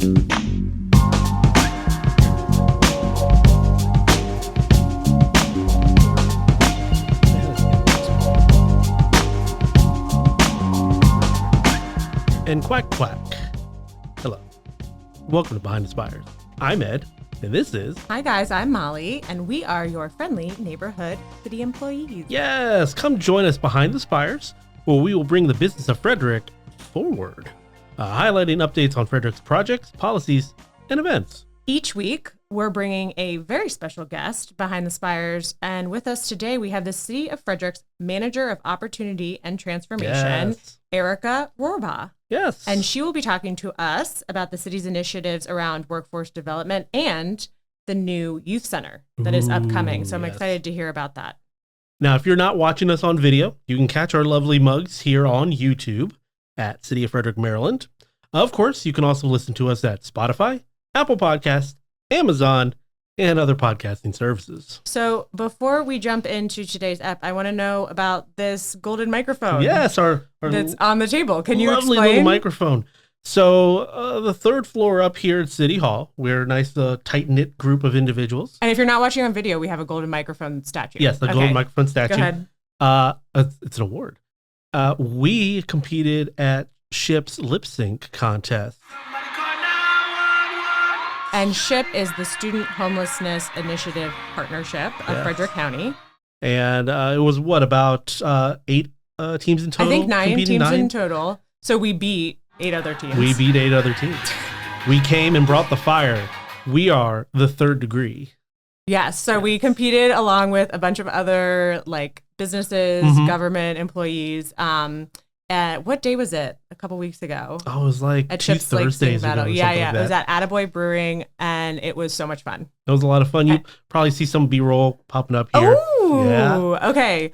And quack, quack. Hello. Welcome to Behind the Spires. I'm Ed, and this is... Hi guys, I'm Molly, and we are your friendly neighborhood city employees. Yes, come join us behind the Spires, where we will bring the business of Frederick forward, highlighting updates on Frederick's projects, policies, and events. Each week, we're bringing a very special guest behind the Spires, and with us today, we have the City of Frederick's Manager of Opportunity and Transformation, Ericka Rohrbaugh. Yes. And she will be talking to us about the city's initiatives around workforce development and the new youth center that is upcoming. So I'm excited to hear about that. Now, if you're not watching us on video, you can catch our lovely mugs here on YouTube at City of Frederick, Maryland. Of course, you can also listen to us at Spotify, Apple Podcasts, Amazon, and other podcasting services. So before we jump into today's ep, I want to know about this golden microphone. Yes, our that's on the table. Can you lovely explain? Little microphone. So the third floor up here at City Hall, we're a nice tight-knit group of individuals. And if you're not watching on video, we have a golden microphone statue. Yes, the golden microphone statue. Go ahead. It's an award. We competed at SHIP's lip sync contest. And SHIP is the Student Homelessness Initiative Partnership of Frederick County. And it was about 8 teams in total? I think 9 teams in total. So we beat 8 other teams. We beat 8 other teams. We came and brought the fire. We are the third degree. Yes. So we competed along with a bunch of other businesses, government employees. What day was it? A couple weeks ago. Oh, it was at two Thursdays ago. Yeah. It was at Attaboy Brewing, and it was so much fun. It was a lot of fun. You probably see some B-roll popping up here. Oh, yeah. Okay.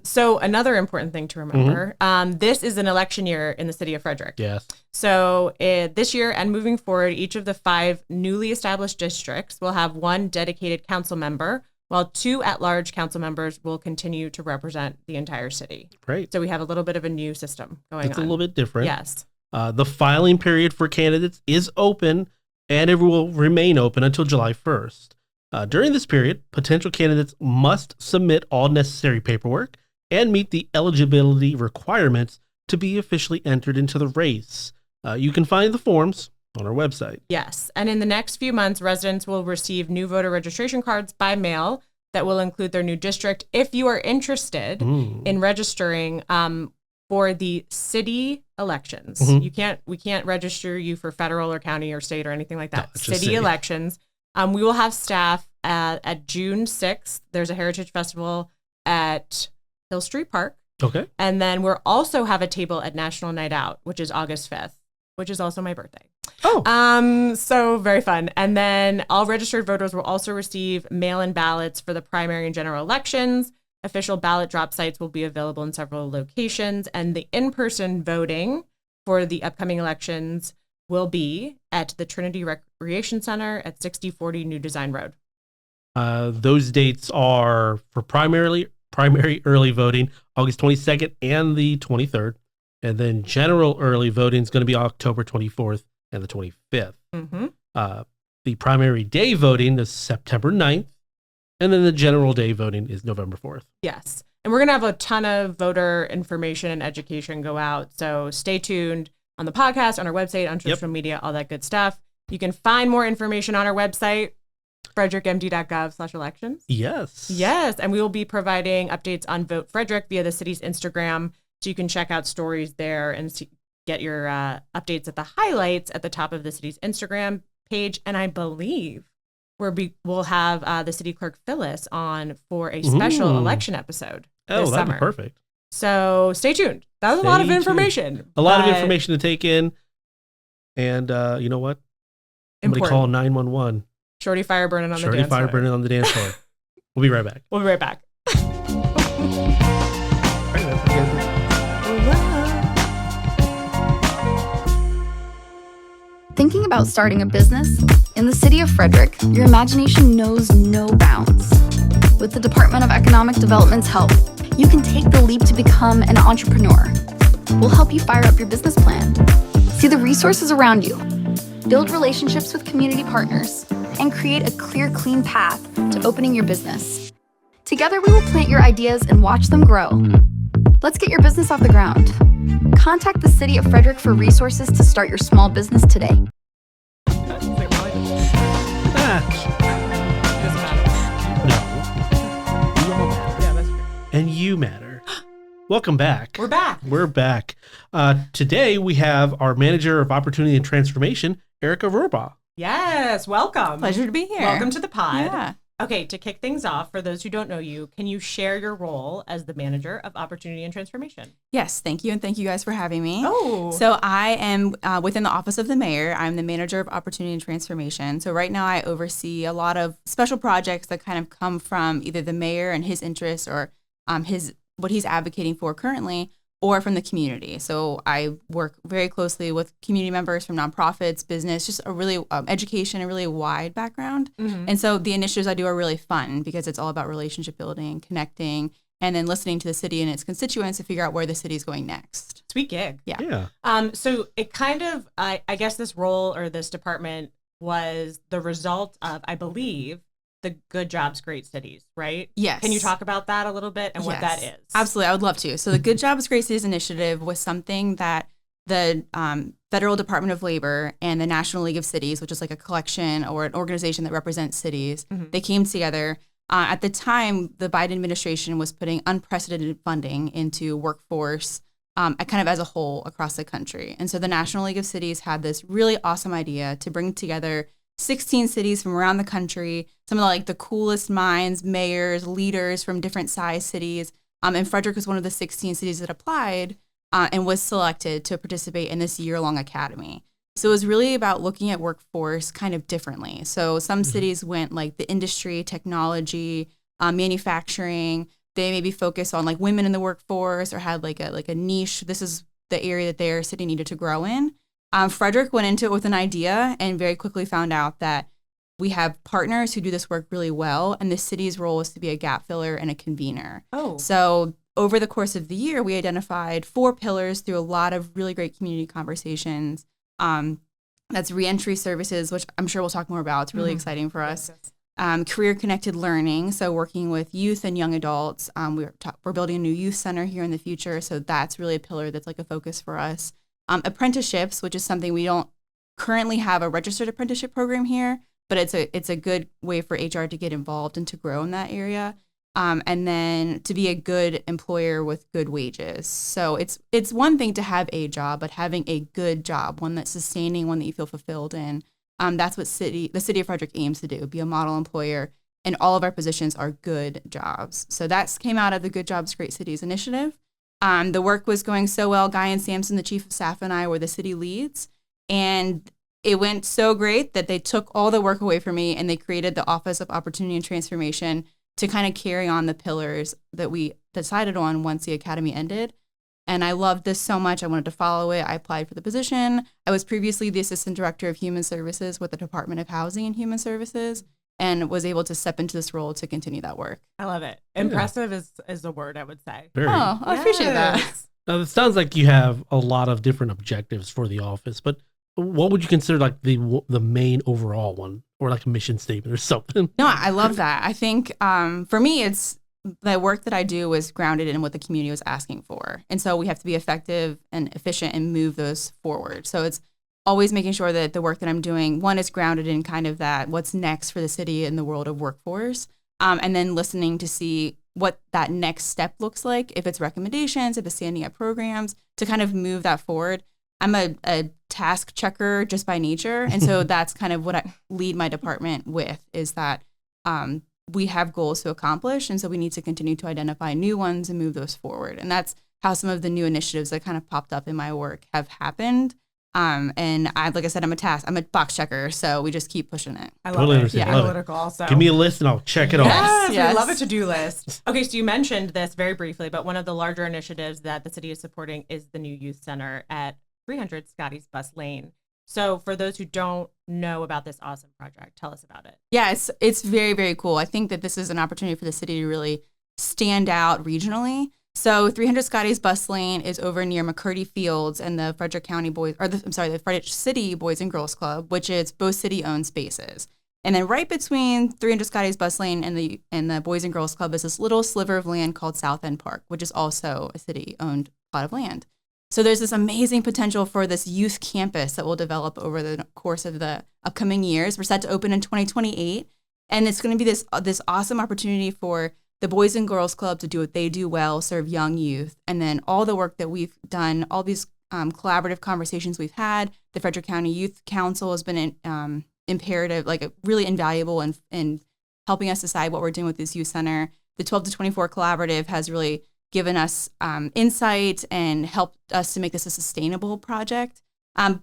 So another important thing to remember, this is an election year in the city of Frederick. Yes. So this year and moving forward, each of the 5 newly established districts will have 1 dedicated council member, while 2 at-large council members will continue to represent the entire city. Great. So we have a little bit of a new system going on. It's a little bit different. Yes. The filing period for candidates is open, and it will remain open until July 1st. During this period, potential candidates must submit all necessary paperwork and meet the eligibility requirements to be officially entered into the race. You can find the forms on our website. Yes. And in the next few months, residents will receive new voter registration cards by mail that will include their new district. If you are interested in registering for the city elections, we can't register you for federal or county or state or anything like that. No, city elections. We will have staff at June 6th. There's a Heritage Festival at Hill Street Park. Okay. And then we'll also have a table at National Night Out, which is August 5th, which is also my birthday. Oh. So very fun. And then all registered voters will also receive mail-in ballots for the primary and general elections. Official ballot drop sites will be available in several locations, and the in-person voting for the upcoming elections will be at the Trinity Recreation Center at 6040 New Design Road. Those dates are for primary early voting, August 22nd and the 23rd. And then general early voting is going to be October 24th and the 25th. The primary day voting is September 9th. And then the general day voting is November 4th. Yes. And we're going to have a ton of voter information and education go out. So stay tuned on the podcast, on our website, on social media, all that good stuff. You can find more information on our website, frederickmd.gov/elections. Yes. Yes. And we will be providing updates on Vote Frederick via the city's Instagram. So you can check out stories there and get your updates at the highlights at the top of the city's Instagram page. And I believe we'll have the city clerk Phyllis on for a special election episode this summer. That'd be perfect. So stay tuned. That was a lot of information. A lot of information to take in. And you know what? Somebody call 911. Shorty fire burning on the dance floor. Burning on the dance floor. We'll be right back. We'll be right back. Thinking about starting a business? In the city of Frederick, your imagination knows no bounds. With the Department of Economic Development's help, you can take the leap to become an entrepreneur. We'll help you fire up your business plan. See the resources around you. build relationships with community partners, and create a clear, clean path to opening your business. Together, we will plant your ideas and watch them grow. Let's get your business off the ground. Contact the City of Frederick for resources to start your small business today. And you matter. Welcome back. We're back. Today we have our Manager of Opportunity and Transformation, Ericka Rohrbaugh. Yes, welcome. Pleasure to be here. Welcome to the pod. Yeah. Okay, to kick things off, for those who don't know you, can you share your role as the Manager of Opportunity and Transformation? Yes, thank you. And thank you guys for having me. Oh. So I am within the Office of the Mayor. I'm the Manager of Opportunity and Transformation. So right now I oversee a lot of special projects that kind of come from either the mayor and his interests or what he's advocating for currently, or from the community. So I work very closely with community members from nonprofits, business, just a really education, a really wide background. Mm-hmm. And so the initiatives I do are really fun because it's all about relationship building, connecting, and then listening to the city and its constituents to figure out where the city is going next. Sweet gig. Yeah. So it kind of, I guess this role or this department was the result of, I believe, the Good Jobs, Great Cities, right? Yes. Can you talk about that a little bit and what that is? Absolutely. I would love to. So the Good Jobs, Great Cities initiative was something that the Federal Department of Labor and the National League of Cities, which is like a collection or an organization that represents cities, they came together. At the time, the Biden administration was putting unprecedented funding into workforce kind of as a whole across the country. And so the National League of Cities had this really awesome idea to bring together 16 cities from around the country, some of the coolest minds, mayors, leaders from different size cities. And Frederick was one of the 16 cities that applied and was selected to participate in this year-long academy. So it was really about looking at workforce kind of differently. So some cities went like the industry, technology, manufacturing. They maybe focused on like women in the workforce or had like a niche. This is the area that their city needed to grow in. Frederick went into it with an idea and very quickly found out that we have partners who do this work really well, and the city's role is to be a gap filler and a convener. Oh. So over the course of the year, we identified 4 pillars through a lot of really great community conversations. That's reentry services, which I'm sure we'll talk more about. It's really exciting for us. Career-connected learning, so working with youth and young adults. We're building a new youth center here in the future, so that's really a pillar that's like a focus for us. Apprenticeships, which is something we don't currently have a registered apprenticeship program here, but it's a good way for HR to get involved and to grow in that area. And then to be a good employer with good wages. So it's one thing to have a job, but having a good job, one that's sustaining, one that you feel fulfilled in. That's what the city of Frederick aims to do, be a model employer, and all of our positions are good jobs. So that came out of the Good Jobs, Great Cities initiative. The work was going so well. Guy and Sampson, the chief of staff, and I were the city leads. And it went so great that they took all the work away from me and they created the Office of Opportunity and Transformation to kind of carry on the pillars that we decided on once the academy ended. And I loved this so much. I wanted to follow it. I applied for the position. I was previously the Assistant Director of Human Services with the Department of Housing and Human Services, and was able to step into this role to continue that work. I love it. Impressive is the word I would say. Very. Oh, I appreciate that. Now, it sounds like you have a lot of different objectives for the office, but what would you consider like the main overall one, or like a mission statement or something? No, I love that. I think for me, it's the work that I do is grounded in what the community was asking for. And so we have to be effective and efficient and move those forward. So it's always making sure that the work that I'm doing, one, is grounded in kind of that what's next for the city in the world of workforce, and then listening to see what that next step looks like, if it's recommendations, if it's standing up programs, to kind of move that forward. I'm a task checker just by nature. And so that's kind of what I lead my department with, is that we have goals to accomplish. And so we need to continue to identify new ones and move those forward. And that's how some of the new initiatives that kind of popped up in my work have happened. And like I said, I'm a box checker, so we just keep pushing it. I love it. Yeah, analytical also. Give me a list and I'll check it off. Yes, we love a to-do list. Okay, so you mentioned this very briefly, but one of the larger initiatives that the city is supporting is the new youth center at 300 Scotty's Bus Lane. So for those who don't know about this awesome project, tell us about it. Yeah, it's very, very cool. I think that this is an opportunity for the city to really stand out regionally. So 300 Scotty's bus lane is over near McCurdy Fields and the Frederick County Boys, the Frederick City Boys and Girls Club, which is both city-owned spaces. And then right between 300 Scotty's bus lane and the Boys and Girls Club is this little sliver of land called South End Park, which is also a city-owned plot of land. So there's this amazing potential for this youth campus that will develop over the course of the upcoming years. We're set to open in 2028, and it's going to be this awesome opportunity for the Boys and Girls Club to do what they do well, serve young youth, and then all the work that we've done, all these collaborative conversations we've had. The Frederick County Youth Council has been imperative, like really invaluable in helping us decide what we're doing with this youth center. The 12 to 24 collaborative has really given us insight and helped us to make this a sustainable project.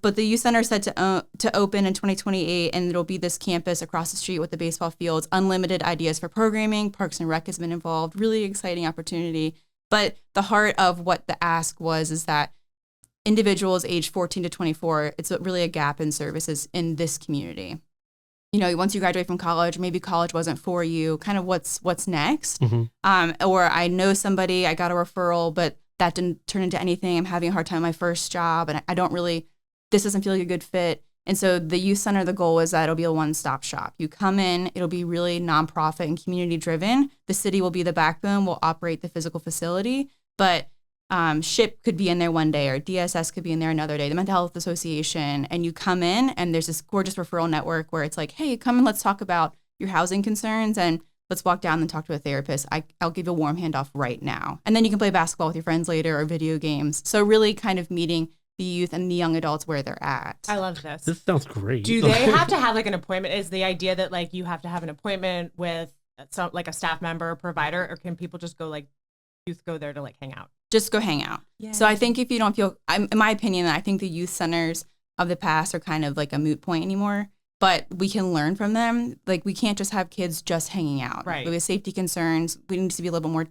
But the youth center is set to open in 2028, and it'll be this campus across the street with the baseball fields, unlimited ideas for programming. Parks and Rec has been involved, really exciting opportunity. But the heart of what the ask is that individuals aged 14 to 24, it's really a gap in services in this community. You know, once you graduate from college, maybe college wasn't for you, kind of what's next. Or I know somebody, I got a referral, but that didn't turn into anything. I'm having a hard time with my first job, and this doesn't feel like a good fit. And so the youth center, the goal is that it'll be a one-stop shop. You come in, it'll be really nonprofit and community driven. The city will be the backbone, will operate the physical facility, but SHIP could be in there one day, or DSS could be in there another day, the Mental Health Association, and you come in and there's this gorgeous referral network where it's like, hey, come and let's talk about your housing concerns, and let's walk down and talk to a therapist. I'll give you a warm handoff right now. And then you can play basketball with your friends later or video games. So really kind of meeting the youth and the young adults where they're at. I love this. This sounds great. Do they have to have like an appointment? Is the idea that like you have to have an appointment with like a staff member or provider, or can people just go like youth go there to like hang out? Just go hang out. Yeah. So I think if you don't feel, in my opinion, I think the youth centers of the past are kind of like a moot point anymore, but we can learn from them. Like we can't just have kids just hanging out. Right. We have safety concerns. We need to be a little more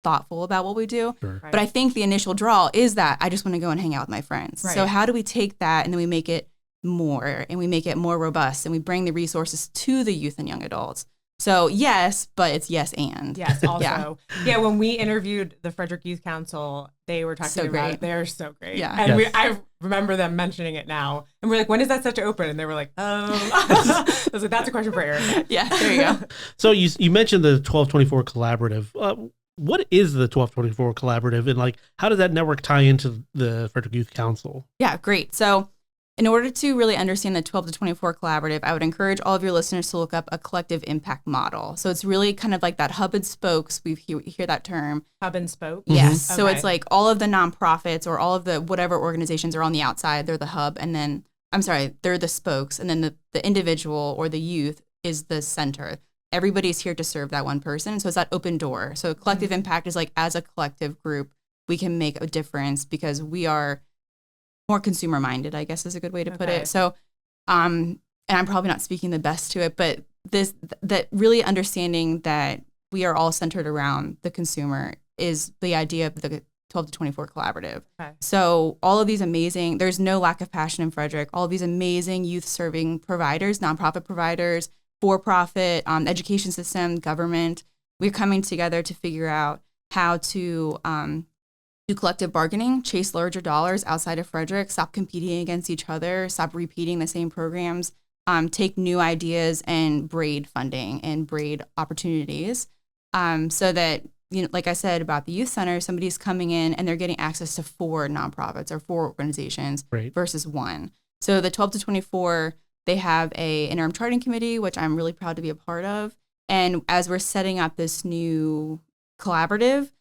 thoughtful about what we do. Sure. Right. But I think the initial draw is that I just want to go and hang out with my friends. Right. So how do we take that and then we make it more, and we make it more robust, and we bring the resources to the youth and young adults? So yes, but it's yes and. Yes, also. Yeah, when we interviewed the Frederick Youth Council, they were talking So about great. it. They're so great. Yeah. And Yes. I remember them mentioning it now. And we're like, when is that set to open? And they were like, I was like, that's a question for Ericka. Yeah, there you go. So you mentioned the 1224 collaborative. What is the 1224 collaborative, and like how does that network tie into the Frederick Youth Council? Yeah, great. So in order to really understand the 12 to 24 collaborative, I would encourage all of your listeners to look up a collective impact model. So it's really kind of like that hub and spokes. We hear that term. Hub and spoke? Yes. So Okay. it's like all of the nonprofits or all of the whatever organizations are on the outside, they're the hub. And then, they're the spokes. And then the individual or the youth is the center. Everybody's here to serve that one person. So it's that open door. So collective impact is like, as a collective group, we can make a difference because we are more consumer minded, I guess is a good way to put it. So, and I'm probably not speaking the best to it, but that really understanding that we are all centered around the consumer is the idea of the 12 to 24 collaborative. Okay. So all of these amazing, there's no lack of passion in Frederick, all of these amazing youth serving providers, nonprofit providers, for-profit, education system, government, we're coming together to figure out how to do collective bargaining, chase larger dollars outside of Frederick, stop competing against each other, stop repeating the same programs, take new ideas and braid funding and braid opportunities, so that, you know, like I said about the youth center, somebody's coming in and they're getting access to 4 nonprofits or 4 organizations versus 1. So the 12 to 24, they have a interim charting committee, which I'm really proud to be a part of. And as we're setting up this new collaborative,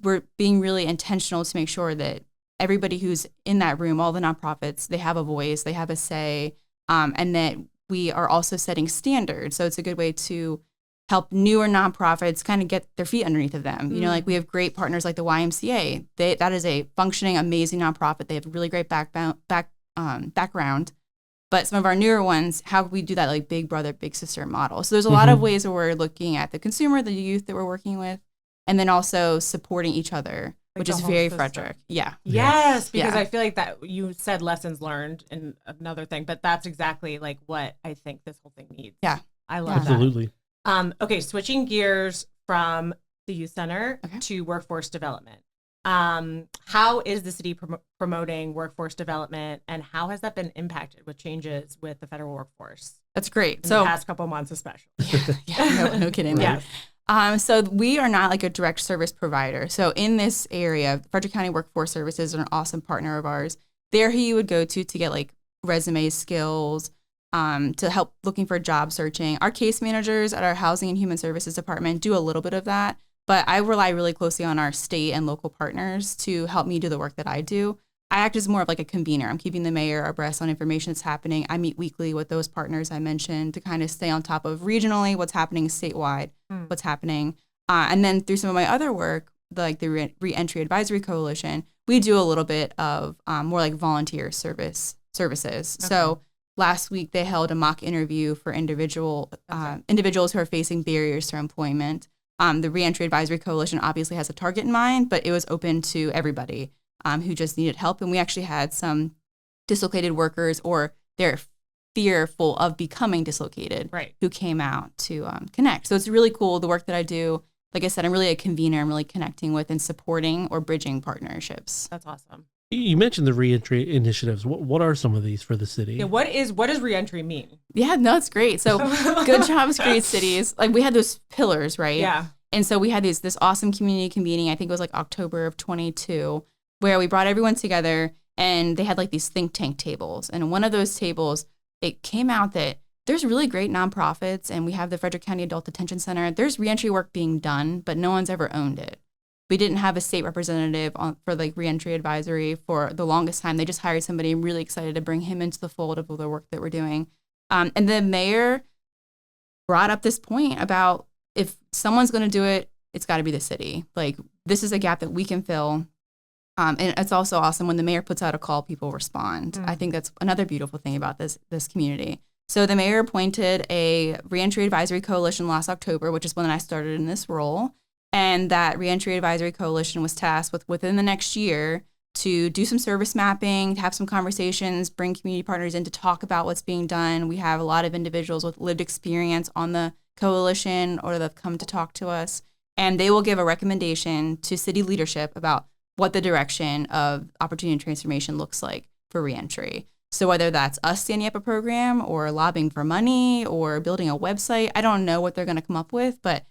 we're being really intentional to make sure that everybody who's in that room, all the nonprofits, they have a voice, they have a say, and that we are also setting standards. So it's a good way to help newer nonprofits kind of get their feet underneath of them. You know, like we have great partners like the YMCA. That is a functioning, amazing nonprofit. They have a really great background. But some of our newer ones, how can we do that like big brother, big sister model? So there's a lot of ways where we're looking at the consumer, the youth that we're working with, and then also supporting each other, Like which the is whole very system. Frederick. Yeah. Yes, because Yeah. I feel like that you said lessons learned and another thing, but that's exactly like what I think this whole thing needs. Yeah. I love that. Absolutely. Okay, switching gears from the youth center, Okay. to workforce development. How is the city promoting workforce development, and how has that been impacted with changes with the federal workforce That's great. in So the past couple of months, especially? no kidding. Yes. So we are not like a direct service provider. So in this area, Frederick County Workforce Services are an awesome partner of ours. They're who you would go to get like resume skills, to help looking for job searching. Our case managers at our Housing and Human Services Department do a little bit of that, but I rely really closely on our state and local partners to help me do the work that I do. I act as more of like a convener. I'm keeping the mayor abreast on information that's happening. I meet weekly with those partners I mentioned to kind of stay on top of regionally what's happening statewide, what's happening. And then through some of my other work, like the Reentry Advisory Coalition, we do a little bit of more like volunteer services. Okay. So last week they held a mock interview for individuals who are facing barriers to employment. The Reentry Advisory Coalition obviously has a target in mind, but it was open to everybody who just needed help. And we actually had some dislocated workers or they're fearful of becoming dislocated who came out to connect. So it's really cool, the work that I do. Like I said, I'm really a convener. I'm really connecting with and supporting or bridging partnerships. That's awesome. You mentioned the reentry initiatives. What are some of these for the city? Yeah, what does reentry mean? Yeah, no, it's great. So good jobs, great cities. Like we had those pillars, right? Yeah. And so we had this awesome community convening. I think it was like October of 22, where we brought everyone together and they had like these think tank tables. And one of those tables, it came out that there's really great nonprofits, and we have the Frederick County Adult Detention Center. There's reentry work being done, but no one's ever owned it. We didn't have a state representative for like reentry advisory for the longest time. They just hired somebody. I'm really excited to bring him into the fold of the work that we're doing. And the mayor brought up this point about if someone's going to do it, it's got to be the city. Like this is a gap that we can fill. And it's also awesome when the mayor puts out a call, people respond. I think that's another beautiful thing about this community. So the mayor appointed a Reentry Advisory Coalition last October, which is when I started in this role. And that Reentry Advisory Coalition was tasked with within the next year to do some service mapping, to have some conversations, bring community partners in to talk about what's being done. We have a lot of individuals with lived experience on the coalition or they've come to talk to us. And they will give a recommendation to city leadership about what the direction of opportunity and transformation looks like for reentry. So whether that's us standing up a program or lobbying for money or building a website, I don't know what they're going to come up with, but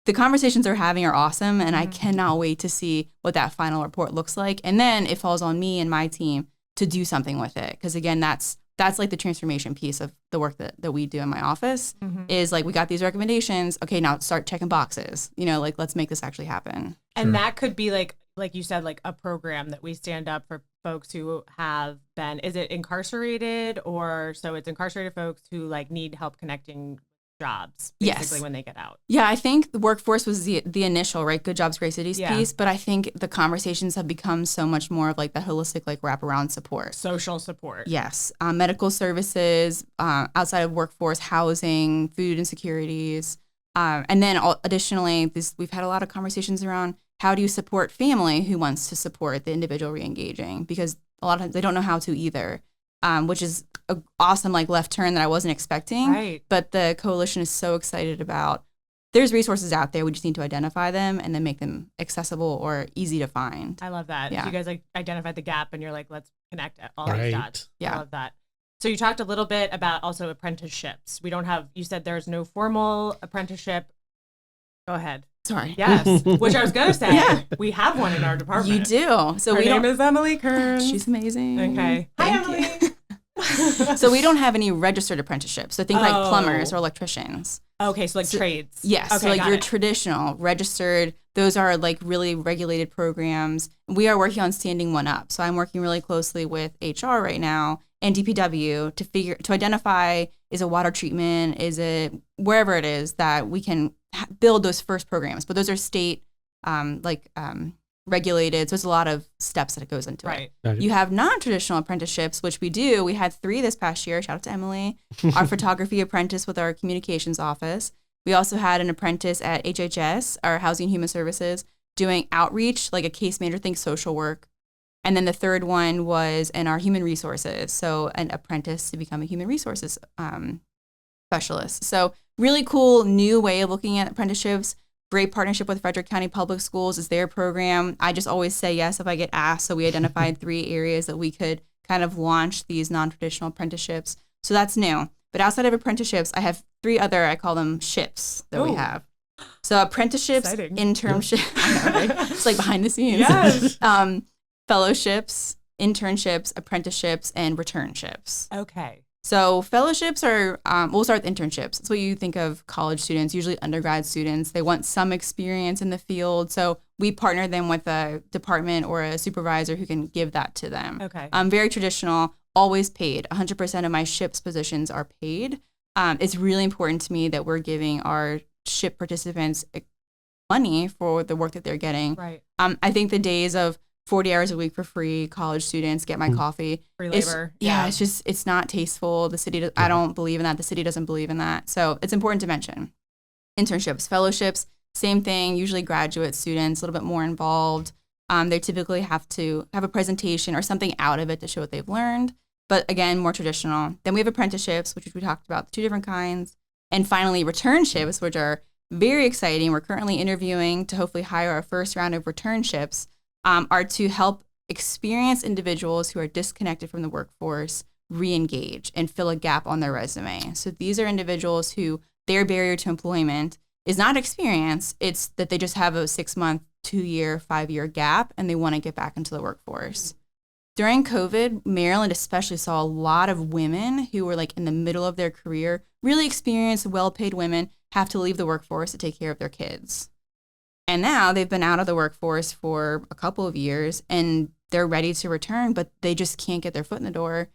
the conversations they're having are awesome, and I cannot wait to see what that final report looks like. And then it falls on me and my team to do something with it. Because again, that's like the transformation piece of the work that we do in my office is like, we got these recommendations. Okay, now start checking boxes. Like let's make this actually happen. And that could be like you said, like a program that we stand up for folks who have been, is it incarcerated or so it's incarcerated folks who like need help connecting jobs basically when they get out. Yeah, I think the workforce was the initial, right? Good jobs, great cities piece. But I think the conversations have become so much more of like the holistic, like wraparound support. Social support. Yes. Medical services, outside of workforce, housing, food insecurities. And then additionally, we've had a lot of conversations around how do you support family who wants to support the individual re-engaging? Because a lot of times they don't know how to either. Which is an awesome like left turn that I wasn't expecting. Right. But the coalition is so excited about there's resources out there. We just need to identify them and then make them accessible or easy to find. I love that. Yeah. You guys like identified the gap and you're like, let's connect all these dots. Yeah. I love that. So you talked a little bit about also apprenticeships. You said there's no formal apprenticeship. Go ahead. Sorry. Yes. Which I was going to say, we have one in our department. You do. So her name is Emily Kern. She's amazing. Okay. Thank Hi, Emily. So we don't have any registered apprenticeships. So think like plumbers or electricians. Okay, so like trades. Yes. Okay, so like your traditional registered, those are like really regulated programs. We are working on standing one up. So I'm working really closely with HR right now and DPW to identify, is it water treatment, is it wherever it is that we can build those first programs. But those are state regulated. So there's a lot of steps that it goes into it. You have non-traditional apprenticeships, which we do. We had 3 this past year. Shout out to Emily, our photography apprentice with our communications office. We also had an apprentice at HHS, our Housing and Human Services, doing outreach, like a case manager, think social work. And then the third one was in our human resources. So an apprentice to become a human resources specialist. So really cool new way of looking at apprenticeships. Great partnership with Frederick County Public Schools is their program. I just always say yes if I get asked. So we identified 3 areas that we could kind of launch these non-traditional apprenticeships. So that's new. But outside of apprenticeships, I have 3 other, I call them ships that we have. So apprenticeships, Exciting. internship, I know, right? It's like behind the scenes. Yes. Fellowships, internships, apprenticeships, and returnships. Okay. So fellowships are, we'll start with internships. That's what you think of college students, usually undergrad students. They want some experience in the field. So we partner them with a department or a supervisor who can give that to them. Okay. Very traditional, always paid. 100% of my SHIPS positions are paid. It's really important to me that we're giving our SHIP participants money for the work that they're getting. Right. I think the days of 40 hours a week for free, college students get my coffee. Free labor. It's not tasteful. The city, I don't believe in that. The city doesn't believe in that. So it's important to mention. Internships, fellowships, same thing, usually graduate students, a little bit more involved. They typically have to have a presentation or something out of it to show what they've learned. But again, more traditional. Then we have apprenticeships, which we talked about, 2 different kinds. And finally, returnships, which are very exciting. We're currently interviewing to hopefully hire our first round of returnships. Are to help experienced individuals who are disconnected from the workforce re-engage and fill a gap on their resume. So these are individuals who their barrier to employment is not experience, it's that they just have a 6-month, 2-year, 5-year gap and they want to get back into the workforce. During COVID, Maryland especially saw a lot of women who were like in the middle of their career, really experienced, well-paid women have to leave the workforce to take care of their kids. And now they've been out of the workforce for a couple of years and they're ready to return, but they just can't get their foot in the door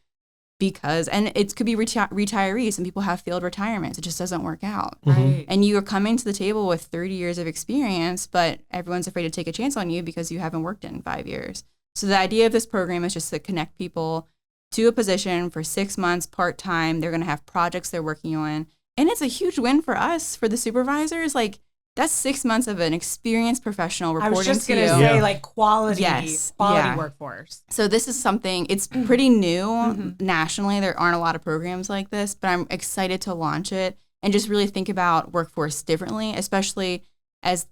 because, and it could be retirees. Some people have failed retirements. It just doesn't work out. Right. And you are coming to the table with 30 years of experience, but everyone's afraid to take a chance on you because you haven't worked in 5 years. So the idea of this program is just to connect people to a position for 6 months, part-time. They're going to have projects they're working on. And it's a huge win for us, for the supervisors. Like, that's 6 months of an experienced professional reporting to you. I was just going to say, like, quality Yeah. workforce. So this is something, it's pretty new nationally. There aren't a lot of programs like this, but I'm excited to launch it and just really think about workforce differently, especially as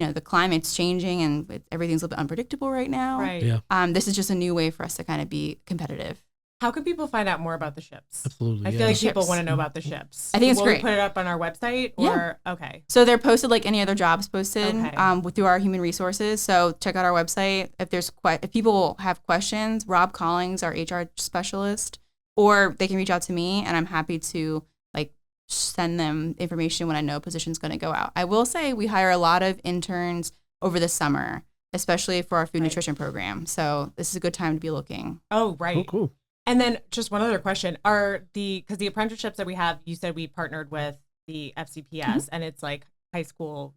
the climate's changing and everything's a little bit unpredictable right now. Right. Yeah. This is just a new way for us to kind of be competitive. How can people find out more about the ships? Absolutely. I feel like people want to know about the ships. I think it's Will great. we put it up on our website? Or okay. So they're posted like any other jobs posted Okay. through our human resources. So check out our website. If people have questions, Rob Collings, our HR specialist, or they can reach out to me and I'm happy to like send them information when I know a position's going to go out. I will say we hire a lot of interns over the summer, especially for our food nutrition program. So this is a good time to be looking. Oh, right. Oh, cool. And then just one other question, because the apprenticeships that we have, you said we partnered with the FCPS and it's like high school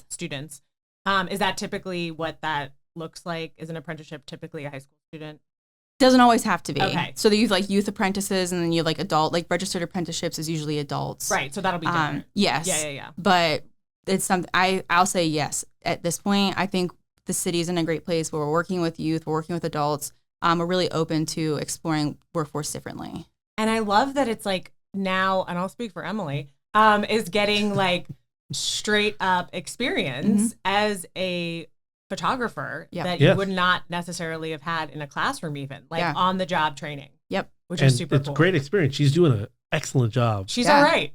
students. Is that typically what that looks like? Is an apprenticeship typically a high school student? Doesn't always have to be. Okay. So you have like youth apprentices and then you have like adult, like registered apprenticeships is usually adults. Right. So that'll be different. Yes. Yeah. But it's something I'll say yes. At this point, I think the city's in a great place where we're working with youth, we're working with adults. We're really open to exploring workforce differently. And I love that it's like now, and I'll speak for Emily, is getting like straight up experience as a photographer that you would not necessarily have had in a classroom, even like on the job training. Yep. Which is super it's cool. a great experience. She's doing an excellent job. She's all right.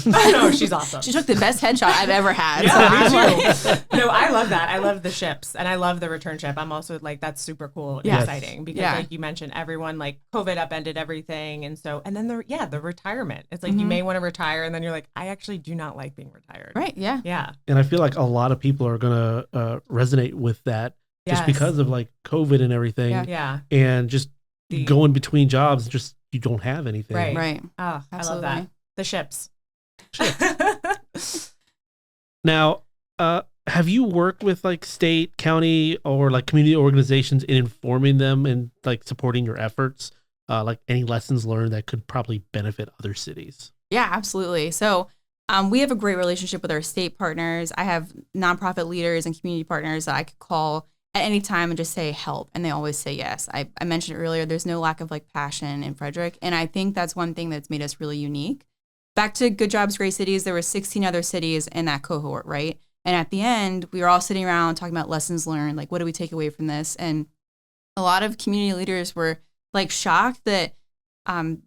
No, she's awesome. She took the best headshot I've ever had. Yeah, me too. No, I love that. I love the ships and I love the return ship. I'm also like, that's super cool and exciting because like you mentioned, everyone like COVID upended everything. And so, and then the retirement, it's like, you may want to retire. And then you're like, I actually do not like being retired. Right. Yeah. Yeah. And I feel like a lot of people are going to resonate with that just because of like COVID and everything. Yeah. And just going between jobs, just you don't have anything. Right. Right. Oh, I love that. The ships. Now, have you worked with like state, county, or like community organizations in informing them and like supporting your efforts? Like any lessons learned that could probably benefit other cities? Yeah, absolutely. So we have a great relationship with our state partners. I have nonprofit leaders and community partners that I could call at any time and just say help. And they always say yes. I mentioned earlier, there's no lack of like passion in Frederick. And I think that's one thing that's made us really unique. Back to Good Jobs, Great Cities, there were 16 other cities in that cohort, right? And at the end, we were all sitting around talking about lessons learned, like what do we take away from this? And a lot of community leaders were like shocked that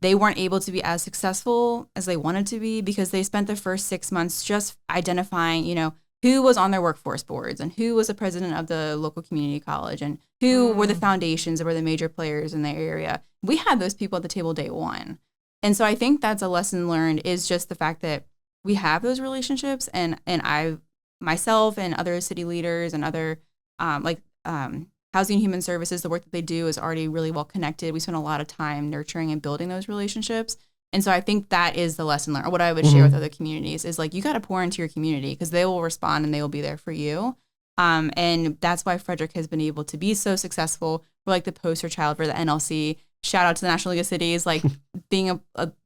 they weren't able to be as successful as they wanted to be because they spent the first 6 months just identifying, who was on their workforce boards and who was the president of the local community college and who were the foundations that were the major players in their area. We had those people at the table day one. And so I think that's a lesson learned is just the fact that we have those relationships and I myself and other city leaders and other Housing and Human Services, the work that they do is already really well connected. We spend a lot of time nurturing and building those relationships. And so I think that is the lesson learned. Or what I would share with other communities is like, you got to pour into your community because they will respond and they will be there for you. And that's why Frederick has been able to be so successful. We're like the poster child for the NLC. Shout out to the National League of Cities. Like being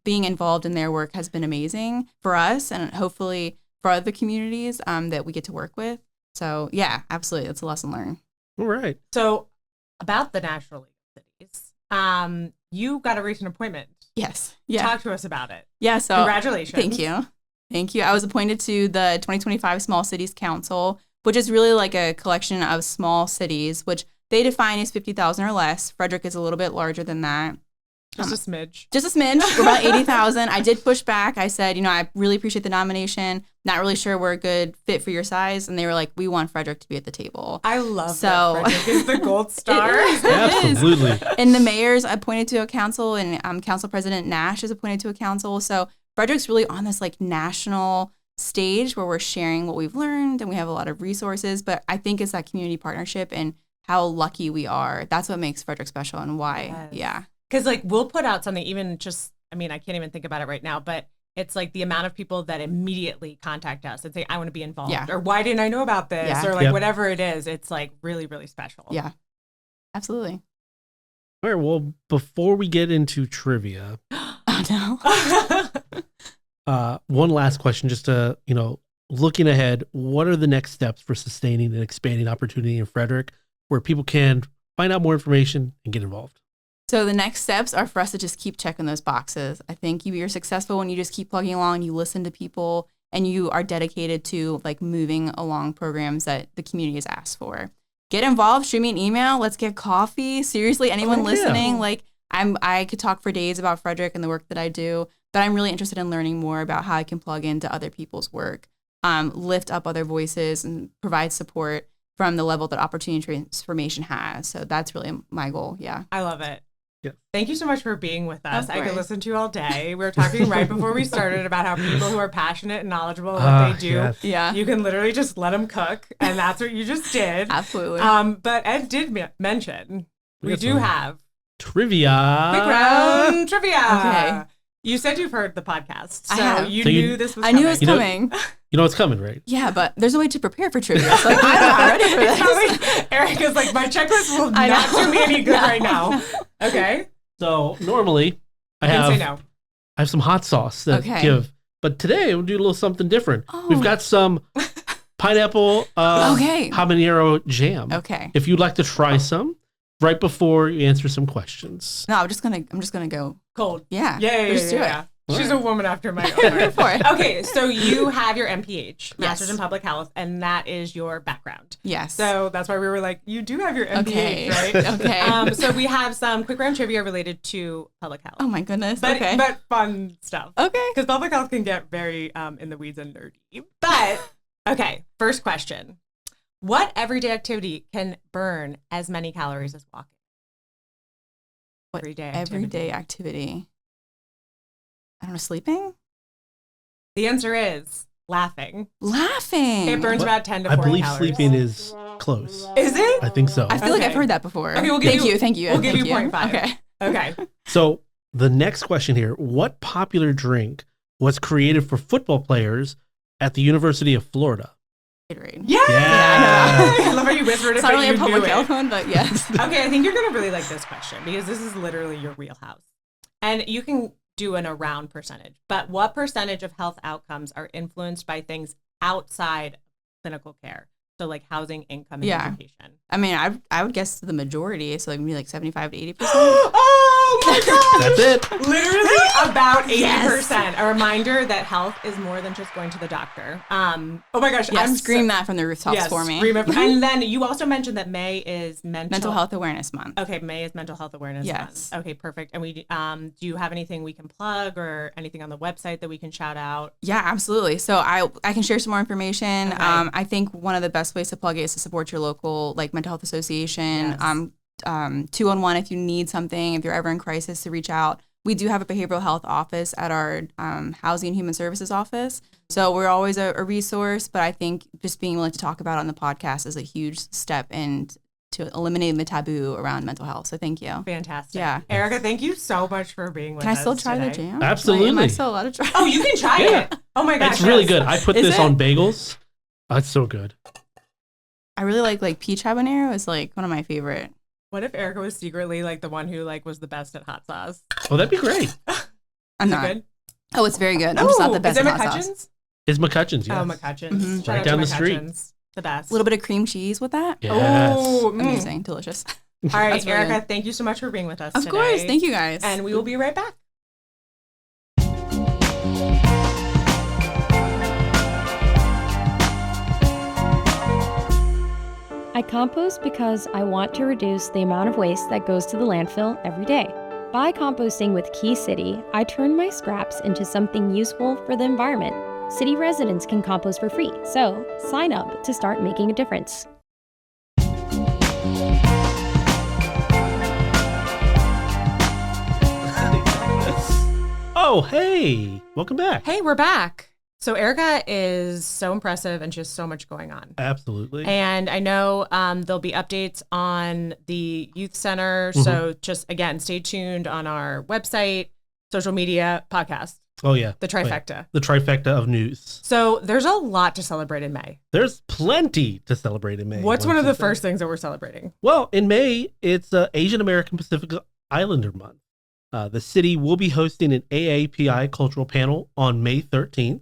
involved in their work has been amazing for us and hopefully for other communities that we get to work with. So yeah, absolutely. That's a lesson learned. All right. So about the National League of Cities, you got a recent appointment. Yes. Yeah. Talk to us about it. Yeah. So congratulations. Thank you. Thank you. I was appointed to the 2025 Small Cities Council, which is really like a collection of small cities, which they define as 50,000 or less. Frederick is a little bit larger than that. Just a smidge. Just a smidge. We're about 80,000. I did push back. I said, I really appreciate the nomination. Not really sure we're a good fit for your size. And they were like, we want Frederick to be at the table. I love that Frederick is the gold star. Absolutely. And the mayor's appointed to a council and Council President Nash is appointed to a council. So Frederick's really on this like national stage where we're sharing what we've learned and we have a lot of resources. But I think it's that community partnership and how lucky we are. That's what makes Frederick special and why. Yes. Yeah. Because like we'll put out something even just, I can't even think about it right now, but it's like the amount of people that immediately contact us and say, I want to be involved or why didn't I know about this or like whatever it is. It's like really, really special. Yeah, absolutely. All right. Well, before we get into trivia, oh no. One last question, just to, looking ahead, what are the next steps for sustaining and expanding opportunity in Frederick where people can find out more information and get involved? So the next steps are for us to just keep checking those boxes. I think you're successful when you just keep plugging along, you listen to people, and you are dedicated to like moving along programs that the community has asked for. Get involved, shoot me an email, let's get coffee. Seriously, anyone listening, like I could talk for days about Frederick and the work that I do, but I'm really interested in learning more about how I can plug into other people's work, lift up other voices and provide support from the level that Opportunity Transformation has. So that's really my goal. Yeah. I love it. Yeah. Thank you so much for being with us. I could listen to you all day. We were talking right before we started about how people who are passionate and knowledgeable about what they do, you can literally just let them cook. And that's what you just did. Absolutely. But Ed did mention we do have trivia. Quick round trivia. Okay. You said you've heard the podcast, so I have. you So knew this was I coming. knew it was coming. You know it's coming, right? Yeah, but there's a way to prepare for trivia. So like, I'm not ready for this. Ericka's like, my checklist will not do me any good right now. Okay. So normally I You can have say no. I have some hot sauce that give, but today we'll do a little something different. Oh. We've got some pineapple habanero jam. Okay. If you'd like to try some right before you answer some questions. No, I'm just gonna go Cold. Yeah. Yeah. Let's do it. She's a woman after my own heart. For it. Okay, so you have your MPH, Master's Yes. in Public Health, and that is your background. Yes. So that's why we were like, you do have your MPH, Okay. right? Okay. So we have some quick round trivia related to public health. Oh my goodness. But, Okay. but fun stuff. Okay. Because public health can get very in the weeds and nerdy. But, okay, first question. What everyday activity can burn as many calories as walking? What Everyday activity? I don't know, sleeping? The answer is laughing. Laughing. It burns about 10 to 40 I believe calories. sleeping is close. Is it? I think so. I feel like Okay. I've heard that before. Okay, we'll give Thank you. We'll give Thank you 0.5. Okay. Okay. So the next question here, what popular drink was created for football players at the University of Florida? Gatorade. Yeah! Yeah. I love how you whispered it, It's not but really you a public knew it. health one, but yes. Okay, I think you're going to really like this question because this is literally your wheelhouse. And you can do an around percentage, but what percentage of health outcomes are influenced by things outside of clinical care? So like housing, income, and education. I mean, I would guess the majority, so like maybe like 75 to 80%. Oh my god! That's it. Literally about 80%. A reminder that health is more than just going to the doctor. Oh my gosh. Yeah, scream that from the rooftops for me. Scream it. And then you also mentioned that May is Mental Health Awareness Month. Okay, May is Mental Health Awareness Month. Okay, perfect. And we do you have anything we can plug or anything on the website that we can shout out? Yeah, absolutely. So I can share some more information. Okay. I think one of the best ways to plug it is to support your local mental health association. Yes. 211 if you need something, if you're ever in crisis, to reach out. We do have a behavioral health office at our Housing and Human Services office. So we're always a resource, but I think just being willing to talk about it on the podcast is a huge step in to eliminating the taboo around mental health. So thank you. Fantastic. Yeah. Ericka, thank you so much for being with us. Can I still try today. the jam? Absolutely. Am I still allowed to try? Oh, you can try it. Oh my gosh. It's really good. I put this it? on bagels. Oh, it's so good. I really like peach habanero is one of my favorite. What if Ericka was secretly the one who was the best at hot sauce? Oh, that'd be great. I'm not. Good? Oh, it's very good. I'm just not the best at hot McCutcheon's? sauce. It's McCutcheon's, yes. Oh, McCutcheon's. Mm-hmm. Right down the street. The best. A little bit of cream cheese with that. Yes. Oh, amazing. Delicious. All right, That's really Ericka, good. thank you so much for being with us today. Of course. Thank you, guys. And we will be right back. I compost because I want to reduce the amount of waste that goes to the landfill every day. By composting with Key City, I turn my scraps into something useful for the environment. City residents can compost for free, so sign up to start making a difference. Oh, hey. Welcome back. Hey, we're back. So Ericka is so impressive and she has so much going on. Absolutely. And I know there'll be updates on the youth center. Mm-hmm. So just, again, stay tuned on our website, social media, podcast. Oh, yeah. The trifecta. Oh, yeah. The trifecta of news. So there's a lot to celebrate in May. There's plenty to celebrate in May. What's one of the first things that we're celebrating? Well, in May, it's Asian American Pacific Islander Month. The city will be hosting an AAPI cultural panel on May 13th.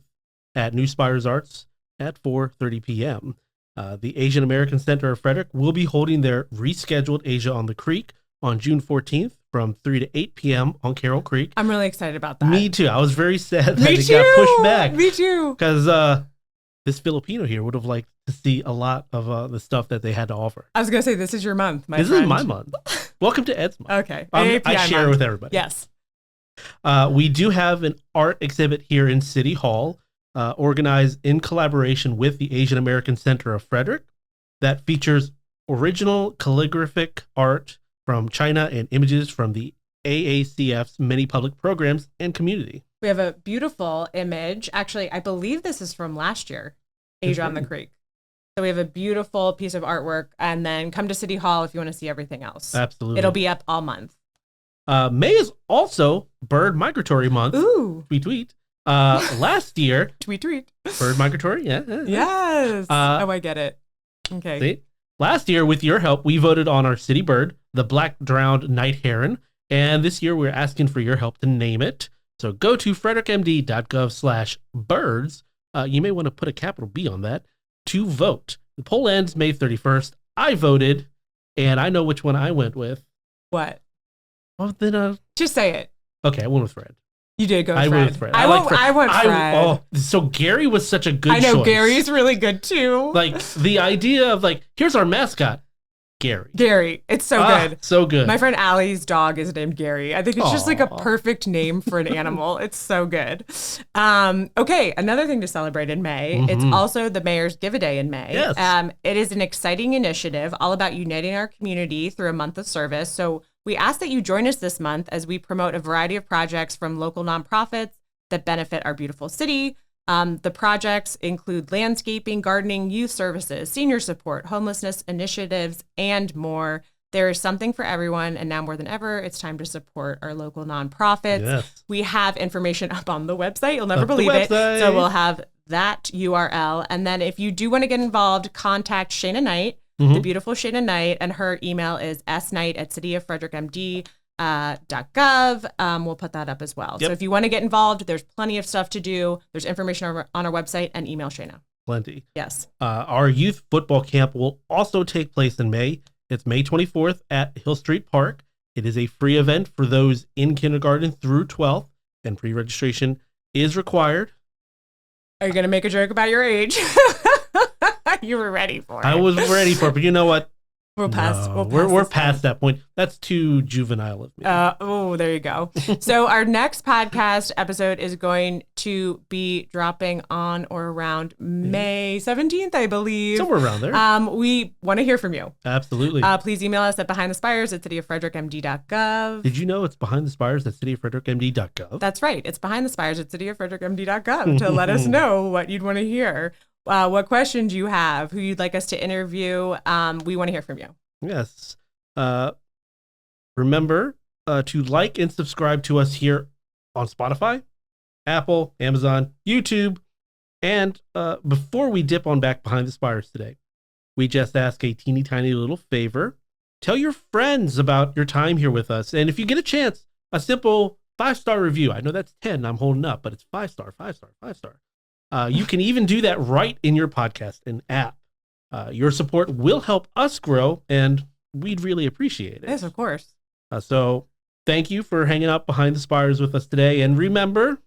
At New Spires Arts at 4:30 p.m. The Asian American Center of Frederick will be holding their rescheduled Asia on the Creek on June 14th from 3 to 8 p.m. on Carroll Creek. I'm really excited about that. Me too. I was very sad that it got pushed back. Me too. Because this Filipino here would have liked to see a lot of the stuff that they had to offer. I was going to say, this is your month, This is my month. Welcome to Ed's month. Okay. I share with everybody. Yes. We do have an art exhibit here in City Hall. Organized in collaboration with the Asian American Center of Frederick that features original calligraphic art from China and images from the AACF's many public programs and community. We have a beautiful image. Actually, I believe this is from last year, Asia on the Creek. So we have a beautiful piece of artwork, and then come to City Hall if you want to see everything else. Absolutely. It'll be up all month. May is also Bird Migratory Month. Ooh. Tweet. Last year, tweet. Bird migratory, yeah. Yes. I get it. Okay. See? Last year, with your help, we voted on our city bird, the black-drowned night heron, and this year we're asking for your help to name it. So go to frederickmd.gov/birds. You may want to put a capital B on that to vote. The poll ends May 31st. I voted, and I know which one I went with. What? Well, then, just say it. Okay, I went with Fred. You did go with Fred. I went with Fred. I went Fred. So Gary was such a good choice. I know, Gary's really good too. The idea of here's our mascot, Gary. It's so good. So good. My friend Allie's dog is named Gary. I think it's just a perfect name for an animal. It's so good. Okay, another thing to celebrate in May. Mm-hmm. It's also the Mayor's Give-A-Day in May. Yes. It is an exciting initiative all about uniting our community through a month of service. So we ask that you join us this month as we promote a variety of projects from local nonprofits that benefit our beautiful city. The projects include landscaping, gardening, youth services, senior support, homelessness initiatives, and more. There is something for everyone, and now more than ever, it's time to support our local nonprofits. Yes. We have information up on the website. You'll never believe it. So we'll have that URL. And then if you do want to get involved, contact Shayna Knight. Mm-hmm. The beautiful Shayna Knight, and her email is sknight@cityoffrederickmd.gov. We'll put that up as well. Yep. So if you want to get involved, there's plenty of stuff to do. There's information on our website, and email Shayna. Plenty. Yes. Our youth football camp will also take place in May. It's May 24th at Hill Street Park. It is a free event for those in kindergarten through 12th, and pre-registration is required. Are you going to make a joke about your age? You were ready for it. I was ready for it, but you know what? We're past. No, we're past that point. That's too juvenile of me. There you go. So our next podcast episode is going to be dropping on or around May 17th, I believe. Somewhere around there. We want to hear from you. Absolutely. Please email us at behindthespires@cityoffrederickmd.gov. Did you know it's behind the spires at cityoffrederickmd.gov? That's right. It's behind the spires at cityoffrederickmd.gov to let us know what you'd want to hear. What questions you have, who you'd like us to interview. We want to hear from you. Yes. Remember to like and subscribe to us here on Spotify, Apple, Amazon, YouTube. And before we dip on back behind the spires today, we just ask a teeny tiny little favor. Tell your friends about your time here with us. And if you get a chance, a simple 5-star review. I know that's 10 I'm holding up, but it's 5-star, 5-star, 5-star. You can even do that right in your podcast and app. Your support will help us grow, and we'd really appreciate it. Yes, of course. So thank you for hanging out behind the spires with us today. And remember,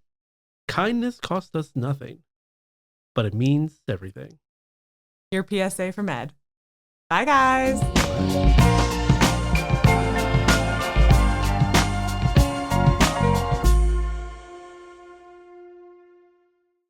kindness costs us nothing, but it means everything. Your PSA from Ed. Bye, guys.